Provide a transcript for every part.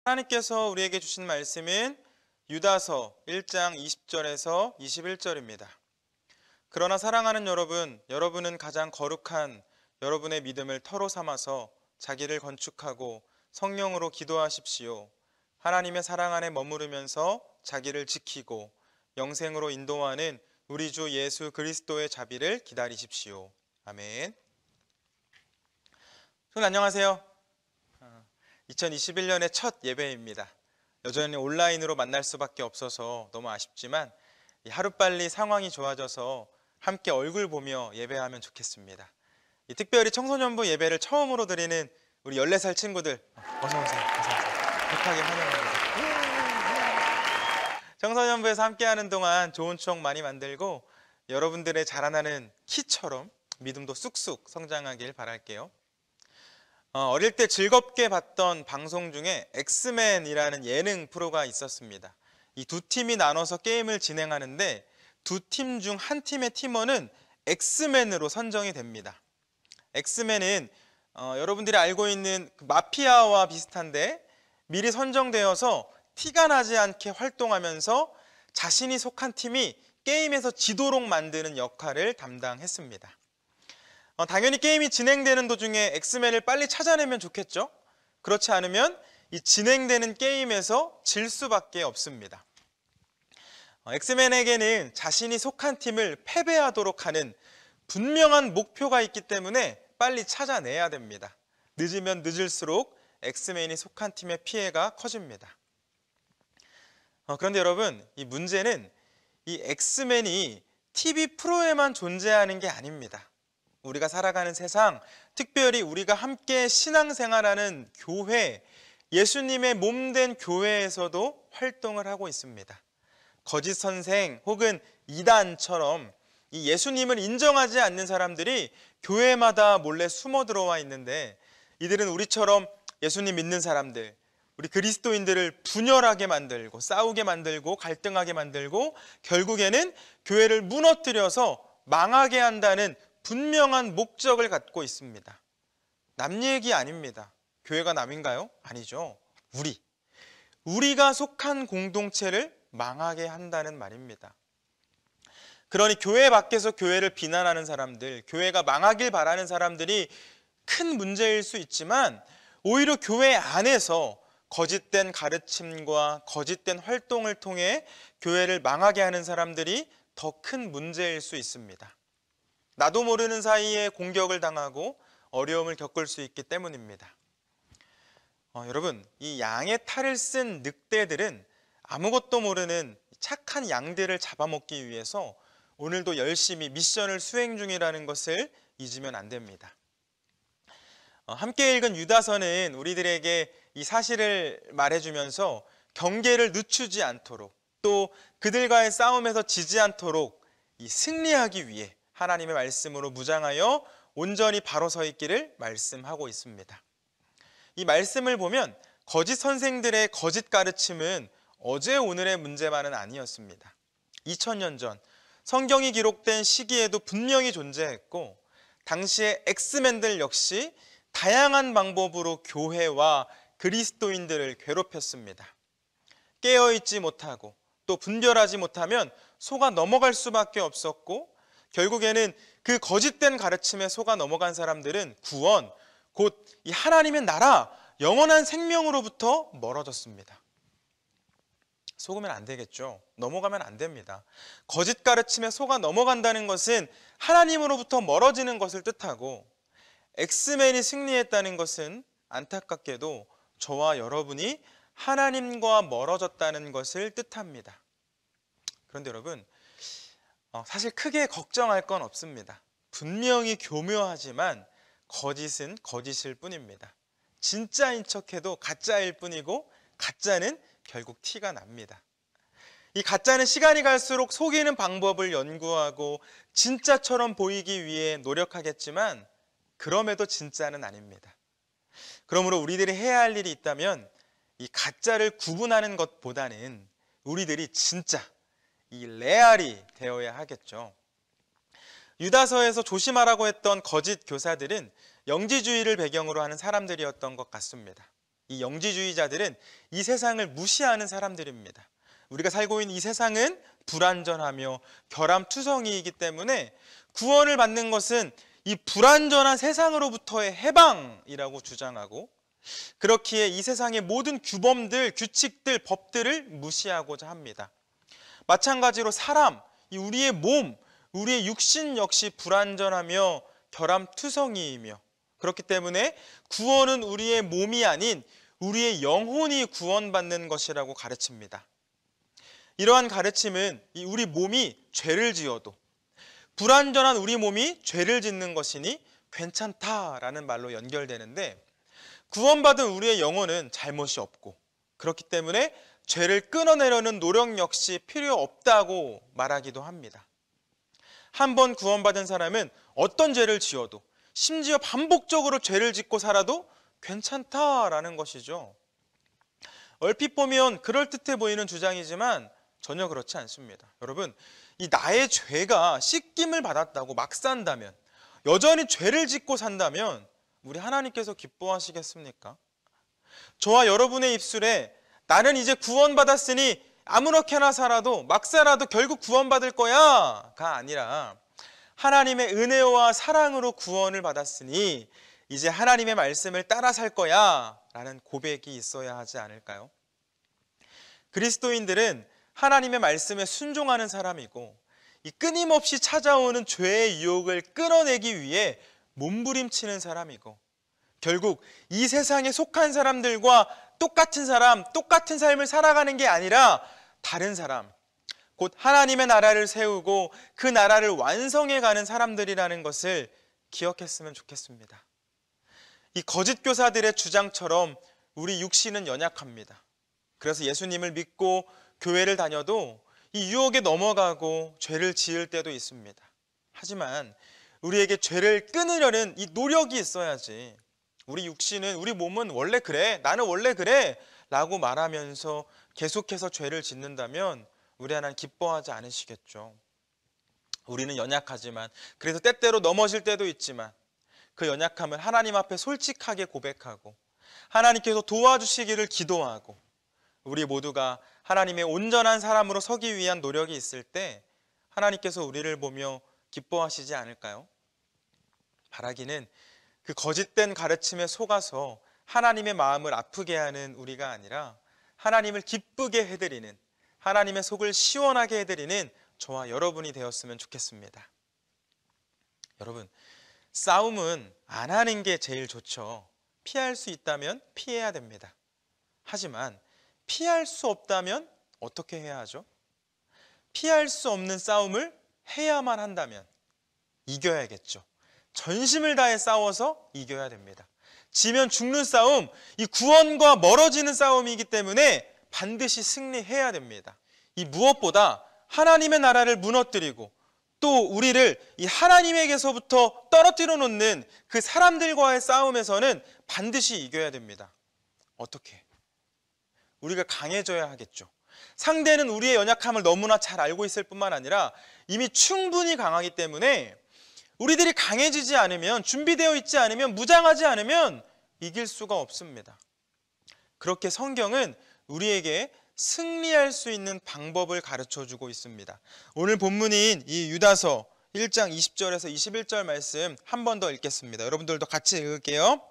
하나님께서 우리에게 주신 말씀은 유다서 1장 20절에서 21절입니다. 그러나 사랑하는 여러분, 여러분은 가장 거룩한 여러분의 믿음을 터로 삼아서 자기를 건축하고 성령으로 기도하십시오. 하나님의 사랑 안에 머무르면서 자기를 지키고 영생으로 인도하는 우리 주 예수 그리스도의 자비를 기다리십시오. 아멘. 안녕하세요. 2021년의 첫 예배입니다. 여전히 온라인으로 만날 수밖에 없어서 너무 아쉽지만 하루빨리 상황이 좋아져서 함께 얼굴 보며 예배하면 좋겠습니다. 특별히 청소년부 예배를 처음으로 드리는 우리 14살 친구들 어서 오세요. 격하게 환영합니다. 청소년부에서 함께하는 동안 좋은 추억 많이 만들고 여러분들의 자라나는 키처럼 믿음도 쑥쑥 성장하길 바랄게요. 어릴 때 즐겁게 봤던 방송 중에 엑스맨이라는 예능 프로가 있었습니다. 이 두 팀이 나눠서 게임을 진행하는데 두 팀 중 한 팀의 팀원은 엑스맨으로 선정이 됩니다. 엑스맨은 여러분들이 알고 있는 마피아와 비슷한데 미리 선정되어서 티가 나지 않게 활동하면서 자신이 속한 팀이 게임에서 지도록 만드는 역할을 담당했습니다. 당연히 게임이 진행되는 도중에 엑스맨을 빨리 찾아내면 좋겠죠? 그렇지 않으면 이 진행되는 게임에서 질 수밖에 없습니다. 엑스맨에게는 자신이 속한 팀을 패배하도록 하는 분명한 목표가 있기 때문에 빨리 찾아내야 됩니다. 늦으면 늦을수록 엑스맨이 속한 팀의 피해가 커집니다. 그런데 여러분, 이 문제는 이 엑스맨이 TV 프로에만 존재하는 게 아닙니다. 우리가 살아가는 세상, 특별히 우리가 함께 신앙생활하는 교회, 예수님의 몸된 교회에서도 활동을 하고 있습니다. 거짓 선생 혹은 이단처럼 이 예수님을 인정하지 않는 사람들이 교회마다 몰래 숨어 들어와 있는데 이들은 우리처럼 예수님 믿는 사람들, 우리 그리스도인들을 분열하게 만들고 싸우게 만들고 갈등하게 만들고 결국에는 교회를 무너뜨려서 망하게 한다는 분명한 목적을 갖고 있습니다. 남 얘기 아닙니다. 교회가 남인가요? 아니죠. 우리가 속한 공동체를 망하게 한다는 말입니다. 그러니 교회 밖에서 교회를 비난하는 사람들, 교회가 망하길 바라는 사람들이 큰 문제일 수 있지만 오히려 교회 안에서 거짓된 가르침과 거짓된 활동을 통해 교회를 망하게 하는 사람들이 더 큰 문제일 수 있습니다. 나도 모르는 사이에 공격을 당하고 어려움을 겪을 수 있기 때문입니다. 여러분, 이 양의 탈을 쓴 늑대들은 아무것도 모르는 착한 양들을 잡아먹기 위해서 오늘도 열심히 미션을 수행 중이라는 것을 잊으면 안 됩니다. 함께 읽은 유다서는 우리들에게 이 사실을 말해주면서 경계를 늦추지 않도록 또 그들과의 싸움에서 지지 않도록 이 승리하기 위해 하나님의 말씀으로 무장하여 온전히 바로 서 있기를 말씀하고 있습니다. 이 말씀을 보면 거짓 선생들의 거짓 가르침은 어제 오늘의 문제만은 아니었습니다. 2000년 전 성경이 기록된 시기에도 분명히 존재했고 당시의 엑스맨들 역시 다양한 방법으로 교회와 그리스도인들을 괴롭혔습니다. 깨어있지 못하고 또 분별하지 못하면 속아 넘어갈 수밖에 없었고 결국에는 그 거짓된 가르침에 속아 넘어간 사람들은 구원, 곧 이 하나님의 나라, 영원한 생명으로부터 멀어졌습니다. 속으면 안 되겠죠. 넘어가면 안 됩니다. 거짓 가르침에 속아 넘어간다는 것은 하나님으로부터 멀어지는 것을 뜻하고 엑스맨이 승리했다는 것은 안타깝게도 저와 여러분이 하나님과 멀어졌다는 것을 뜻합니다. 그런데 여러분, 사실 크게 걱정할 건 없습니다. 분명히 교묘하지만 거짓은 거짓일 뿐입니다. 진짜인 척해도 가짜일 뿐이고 가짜는 결국 티가 납니다. 이 가짜는 시간이 갈수록 속이는 방법을 연구하고 진짜처럼 보이기 위해 노력하겠지만 그럼에도 진짜는 아닙니다. 그러므로 우리들이 해야 할 일이 있다면 이 가짜를 구분하는 것보다는 우리들이 진짜 이 레알이 되어야 하겠죠. 유다서에서 조심하라고 했던 거짓 교사들은 영지주의를 배경으로 하는 사람들이었던 것 같습니다. 이 영지주의자들은 이 세상을 무시하는 사람들입니다. 우리가 살고 있는 이 세상은 불완전하며 결함투성이이기 때문에 구원을 받는 것은 이 불완전한 세상으로부터의 해방이라고 주장하고, 그렇기에 이 세상의 모든 규범들, 규칙들, 법들을 무시하고자 합니다. 마찬가지로 사람, 우리의 몸, 우리의 육신 역시 불완전하며 결함투성이이며, 그렇기 때문에 구원은 우리의 몸이 아닌 우리의 영혼이 구원받는 것이라고 가르칩니다. 이러한 가르침은 우리 몸이 죄를 지어도, 불완전한 우리 몸이 죄를 짓는 것이니 괜찮다라는 말로 연결되는데, 구원받은 우리의 영혼은 잘못이 없고, 그렇기 때문에 죄를 끊어내려는 노력 역시 필요 없다고 말하기도 합니다. 한 번 구원받은 사람은 어떤 죄를 지어도, 심지어 반복적으로 죄를 짓고 살아도 괜찮다라는 것이죠. 얼핏 보면 그럴듯해 보이는 주장이지만 전혀 그렇지 않습니다. 여러분, 이 나의 죄가 씻김을 받았다고 막 산다면, 여전히 죄를 짓고 산다면 우리 하나님께서 기뻐하시겠습니까? 저와 여러분의 입술에 나는 이제 구원받았으니 아무렇게나 살아도, 막 살아도 결국 구원받을 거야 가 아니라, 하나님의 은혜와 사랑으로 구원을 받았으니 이제 하나님의 말씀을 따라 살 거야 라는 고백이 있어야 하지 않을까요? 그리스도인들은 하나님의 말씀에 순종하는 사람이고, 이 끊임없이 찾아오는 죄의 유혹을 끊어내기 위해 몸부림치는 사람이고, 결국 이 세상에 속한 사람들과 똑같은 사람, 똑같은 삶을 살아가는 게 아니라 다른 사람, 곧 하나님의 나라를 세우고 그 나라를 완성해가는 사람들이라는 것을 기억했으면 좋겠습니다. 이 거짓 교사들의 주장처럼 우리 육신은 연약합니다. 그래서 예수님을 믿고 교회를 다녀도 이 유혹에 넘어가고 죄를 지을 때도 있습니다. 하지만 우리에게 죄를 끊으려는 이 노력이 있어야지, 우리 육신은, 우리 몸은 원래 그래, 나는 원래 그래 라고 말하면서 계속해서 죄를 짓는다면 우리 하나님 기뻐하지 않으시겠죠. 우리는 연약하지만, 그래서 때때로 넘어질 때도 있지만, 그 연약함을 하나님 앞에 솔직하게 고백하고 하나님께서 도와주시기를 기도하고, 우리 모두가 하나님의 온전한 사람으로 서기 위한 노력이 있을 때 하나님께서 우리를 보며 기뻐하시지 않을까요? 바라기는 그 거짓된 가르침에 속아서 하나님의 마음을 아프게 하는 우리가 아니라 하나님을 기쁘게 해드리는, 하나님의 속을 시원하게 해드리는 저와 여러분이 되었으면 좋겠습니다. 여러분, 싸움은 안 하는 게 제일 좋죠. 피할 수 있다면 피해야 됩니다. 하지만 피할 수 없다면 어떻게 해야 하죠? 피할 수 없는 싸움을 해야만 한다면 이겨야겠죠. 전심을 다해 싸워서 이겨야 됩니다. 지면 죽는 싸움, 이 구원과 멀어지는 싸움이기 때문에 반드시 승리해야 됩니다. 이 무엇보다 하나님의 나라를 무너뜨리고 또 우리를 이 하나님에게서부터 떨어뜨려 놓는 그 사람들과의 싸움에서는 반드시 이겨야 됩니다. 어떻게? 우리가 강해져야 하겠죠. 상대는 우리의 연약함을 너무나 잘 알고 있을 뿐만 아니라 이미 충분히 강하기 때문에 우리들이 강해지지 않으면, 준비되어 있지 않으면, 무장하지 않으면 이길 수가 없습니다. 그렇게 성경은 우리에게 승리할 수 있는 방법을 가르쳐주고 있습니다. 오늘 본문인 이 유다서 1장 20절에서 21절 말씀 한 번 더 읽겠습니다. 여러분들도 같이 읽을게요.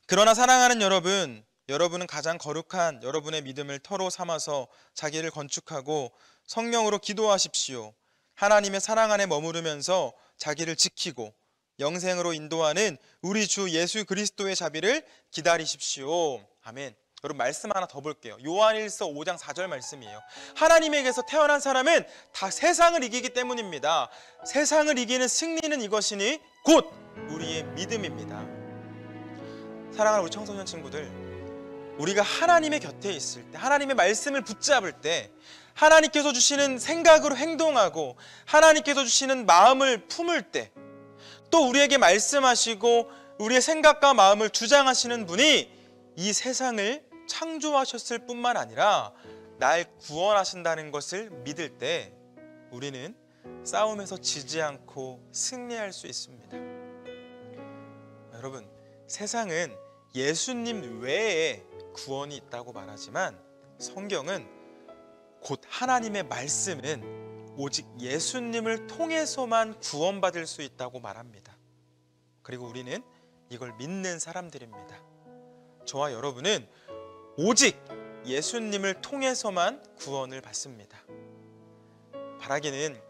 그러나 사랑하는 여러분, 여러분은 가장 거룩한 여러분의 믿음을 터로 삼아서 자기를 건축하고 성령으로 기도하십시오. 하나님의 사랑 안에 머무르면서 자기를 지키고 영생으로 인도하는 우리 주 예수 그리스도의 자비를 기다리십시오. 아멘. 여러분, 말씀 하나 더 볼게요. 요한일서 5장 4절 말씀이에요. 하나님에게서 태어난 사람은 다 세상을 이기기 때문입니다. 세상을 이기는 승리는 이것이니 곧 우리의 믿음입니다. 사랑하는 우리 청소년 친구들, 우리가 하나님의 곁에 있을 때, 하나님의 말씀을 붙잡을 때, 하나님께서 주시는 생각으로 행동하고 하나님께서 주시는 마음을 품을 때, 또 우리에게 말씀하시고 우리의 생각과 마음을 주장하시는 분이 이 세상을 창조하셨을 뿐만 아니라 날 구원하신다는 것을 믿을 때 우리는 싸움에서 지지 않고 승리할 수 있습니다. 여러분, 세상은 예수님 외에 구원이 있다고 말하지만 성경은 곧 하나님의 말씀은 오직 예수님을 통해서만 구원받을 수 있다고 말합니다. 그리고 우리는 이걸 믿는 사람들입니다. 저와 여러분은 오직 예수님을 통해서만 구원을 받습니다. 바라기는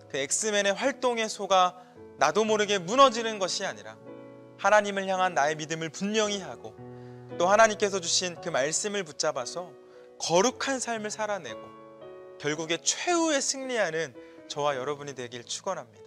그 엑스맨의 활동에 속아 나도 모르게 무너지는 것이 아니라 하나님을 향한 나의 믿음을 분명히 하고 또 하나님께서 주신 그 말씀을 붙잡아서 거룩한 삶을 살아내고 결국에 최후에 승리하는 저와 여러분이 되길 축원합니다.